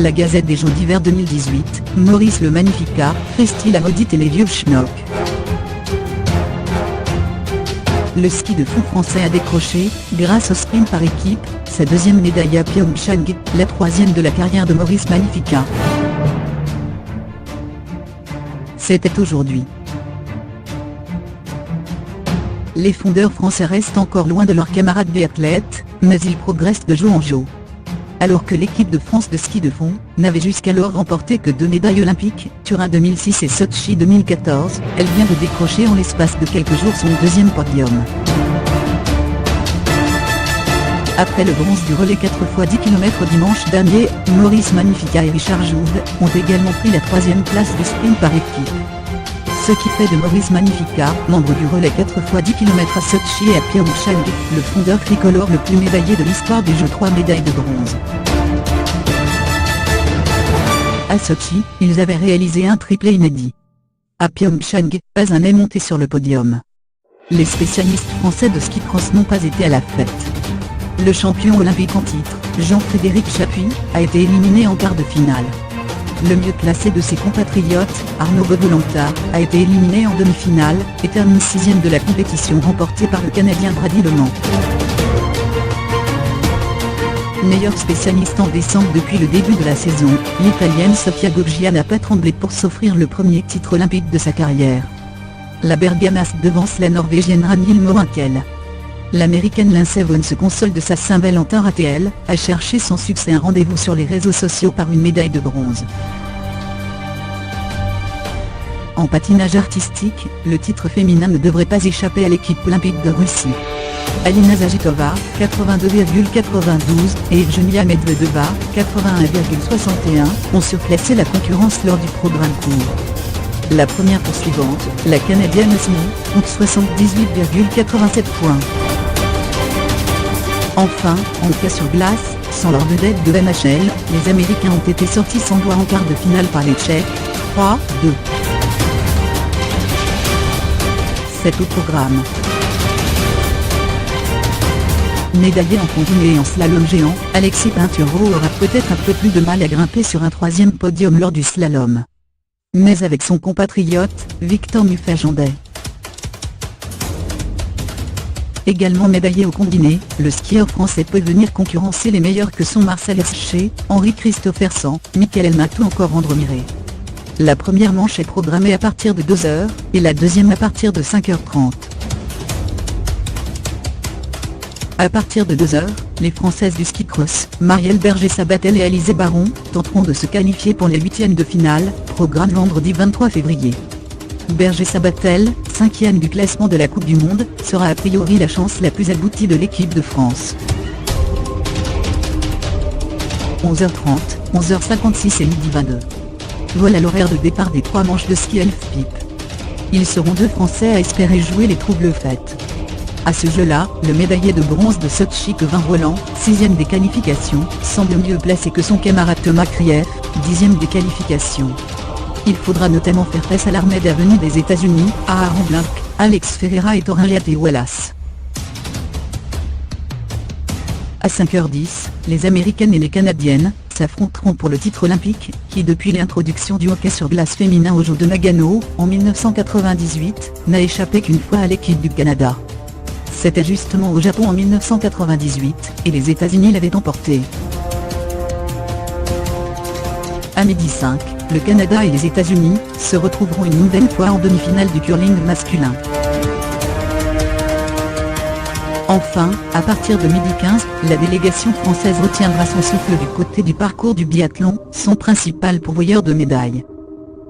La Gazette des Jeux d'hiver 2018, Maurice le Magnifica, fait-il la maudite et les vieux schnocks. Le ski de fond français a décroché, grâce au sprint par équipe, sa deuxième médaille à Pyeongchang, la troisième de la carrière de Maurice Magnifica. C'était aujourd'hui. Les fondeurs français restent encore loin de leurs camarades biathlètes, mais ils progressent de jour en jour. Alors que l'équipe de France de ski de fond n'avait jusqu'alors remporté que 2 médailles olympiques, Turin 2006 et Sochi 2014, elle vient de décrocher en l'espace de quelques jours son deuxième podium. Après le bronze du relais 4x10 km dimanche dernier, Maurice Magnifica et Richard Jouve ont également pris la troisième place du sprint par équipe. Ce qui fait de Maurice Magnifica, membre du relais 4x10 km à Sochi et à Pyeongchang, le fondeur tricolore le plus médaillé de l'histoire des Jeux, 3 médailles de bronze. À Sochi, ils avaient réalisé un triplé inédit. À Pyeongchang, pas un n'est monté sur le podium. Les spécialistes français de ski cross n'ont pas été à la fête. Le champion olympique en titre, Jean-Frédéric Chapuis, a été éliminé en quart de finale. Le mieux classé de ses compatriotes, Arnaud Bovolanta, a été éliminé en demi-finale, et termine 6e de la compétition remportée par le Canadien Brady Le Mans. Meilleure spécialiste en descente depuis le début de la saison, l'Italienne Sofia Goggia n'a pas tremblé pour s'offrir le premier titre olympique de sa carrière. La Bergamasse devance la Norvégienne Ragnhild Morinkel. L'Américaine Lindsey Vonn se console de sa Saint-Valentin ratée. Elle a cherché son succès un rendez-vous sur les réseaux sociaux par une médaille de bronze. En patinage artistique, le titre féminin ne devrait pas échapper à l'équipe olympique de Russie. Alina Zagitova, 82,92, et Evgenia Medvedeva, 81,61, ont surclassé la concurrence lors du programme court. La première poursuivante, la Canadienne Smith, compte 78,87 points. Enfin, en hockey sur glace, sans leur vedette de NHL, les Américains ont été sortis sans gloire en quart de finale par les Tchèques, 3-2. C'est au programme. Médaillé en combiné et en slalom géant, Alexis Pinturo aura peut-être un peu plus de mal à grimper sur un troisième podium lors du slalom. Mais avec son compatriote, Victor Muffat-Jandais. Également médaillé au combiné, le skieur français peut venir concurrencer les meilleurs que sont Marcel Hirscher, Henri Christophersen, Michael Elmat ou encore André. La première manche est programmée à partir de 2h, et la deuxième à partir de 5h30. À partir de 2h, les Françaises du ski cross, Marielle Berger-Sabatel et Alizé Baron, tenteront de se qualifier pour les huitièmes de finale, programme vendredi 23 février. Berger-Sabatel, 5e du classement de la Coupe du Monde, sera a priori la chance la plus aboutie de l'équipe de France. 11h30, 11h56 et midi 22. Voilà l'horaire de départ des 3 manches de ski Elfpipe. Ils seront 2 Français à espérer jouer les troubles fêtes. À ce jeu-là, le médaillé de bronze de Sochi Kevin Roland, 6e des qualifications, semble mieux placé que son camarade Thomas Krief, 10e des qualifications. Il faudra notamment faire face à l'armée d'avenue des États-Unis, à Aaron Blanc, Alex Ferreira et Torin Liat et Wallace. À 5h10, les Américaines et les Canadiennes s'affronteront pour le titre olympique, qui depuis l'introduction du hockey sur glace féminin aux Jeux de Nagano, en 1998, n'a échappé qu'une fois à l'équipe du Canada. C'était justement au Japon en 1998, et les États-Unis l'avaient emporté. À midi 5, le Canada et les États-Unis se retrouveront une nouvelle fois en demi-finale du curling masculin. Enfin, à partir de midi 15, la délégation française retiendra son souffle du côté du parcours du biathlon, son principal pourvoyeur de médailles.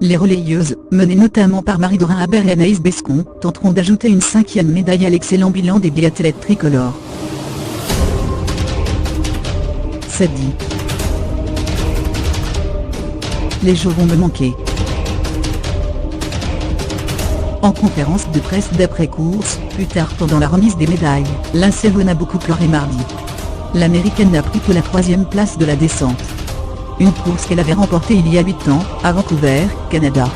Les relayeuses, menées notamment par Marie-Dorin Habert et Anaïs Bescon, tenteront d'ajouter une 5e médaille à l'excellent bilan des biathlètes tricolores. C'est dit. Les Jeux vont me manquer. En conférence de presse d'après-course, plus tard pendant la remise des médailles, Lindsey Vonn a beaucoup pleuré mardi. L'Américaine n'a pris que la 3e place de la descente. Une course qu'elle avait remportée il y a 8 ans, à Vancouver, Canada.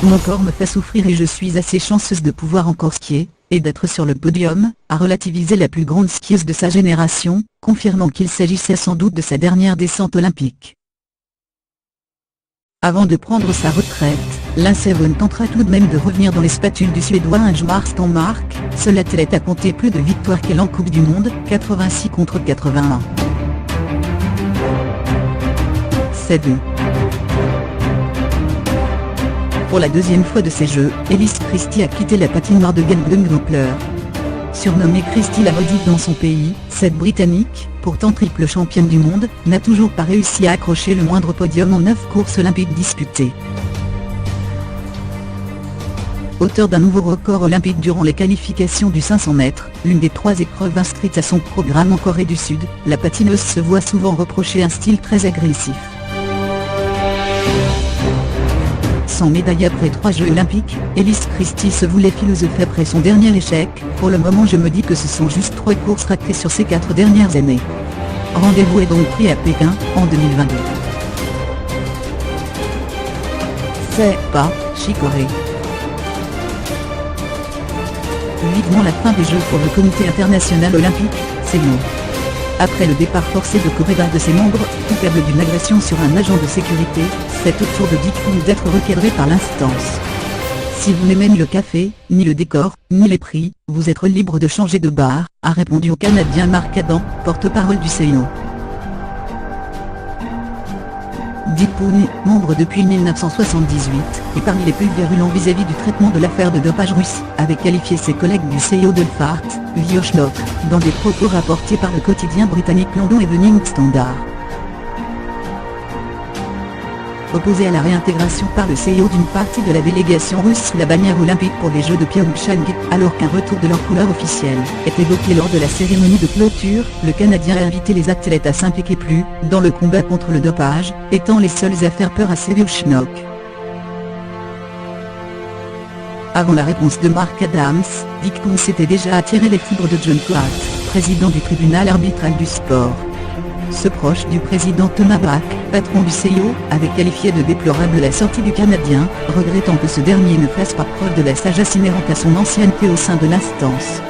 Mon corps me fait souffrir et je suis assez chanceuse de pouvoir encore skier, et d'être sur le podium, a relativisé la plus grande skieuse de sa génération, confirmant qu'il s'agissait sans doute de sa dernière descente olympique. Avant de prendre sa retraite, Lindseven tentera tout de même de revenir dans les spatules du Suédois Ingemar Stenmark, seul athlète a compté plus de victoires qu'elle en Coupe du Monde, 86 contre 81. C'est 2. Pour la deuxième fois de ces Jeux, Elise Christie a quitté la patinoire de Gangnegløpper. Surnommée Christie la maudite dans son pays, cette Britannique, pourtant triple championne du monde, n'a toujours pas réussi à accrocher le moindre podium en 9 courses olympiques disputées. Auteur d'un nouveau record olympique durant les qualifications du 500 mètres, l'une des 3 épreuves inscrites à son programme en Corée du Sud, la patineuse se voit souvent reprocher un style très agressif. Sans médaille après 3 Jeux olympiques, Elise Christie se voulait philosophe après son dernier échec. Pour le moment je me dis que ce sont juste 3 courses ratées sur ces 4 dernières années. Rendez-vous est donc pris à Pékin, en 2022. C'est pas chicoré. Vivement la fin des Jeux pour le comité international olympique, c'est non. Après le départ forcé de Corée d'un de ses membres, coupable d'une agression sur un agent de sécurité, c'est au tour de Dick Poon d'être recadré par l'instance. Si vous n'aimez ni le café, ni le décor, ni les prix, vous êtes libre de changer de bar, a répondu au Canadien Mark Adam, porte-parole du CIO. Dick Poon, membre depuis 1978, est parmi les plus virulents vis-à-vis du traitement de l'affaire de dopage russe, avait qualifié ses collègues du CIO de fart, vieux schnock, dans des propos rapportés par le quotidien britannique London Evening Standard. Opposé à la réintégration par le CIO d'une partie de la délégation russe sous la bannière olympique pour les Jeux de Pyeongchang, alors qu'un retour de leur couleur officielle est évoqué lors de la cérémonie de clôture, le Canadien a invité les athlètes à s'impliquer plus dans le combat contre le dopage, étant les seuls à faire peur à ces vieux schnock. Avant la réponse de Mark Adams, Dick Poon s'était déjà attiré les fibres de John Coat, président du tribunal arbitral du sport. Ce proche du président Thomas Bach, patron du CIO, avait qualifié de déplorable la sortie du Canadien, regrettant que ce dernier ne fasse pas preuve de la sagesse inhérente à son ancienneté au sein de l'instance.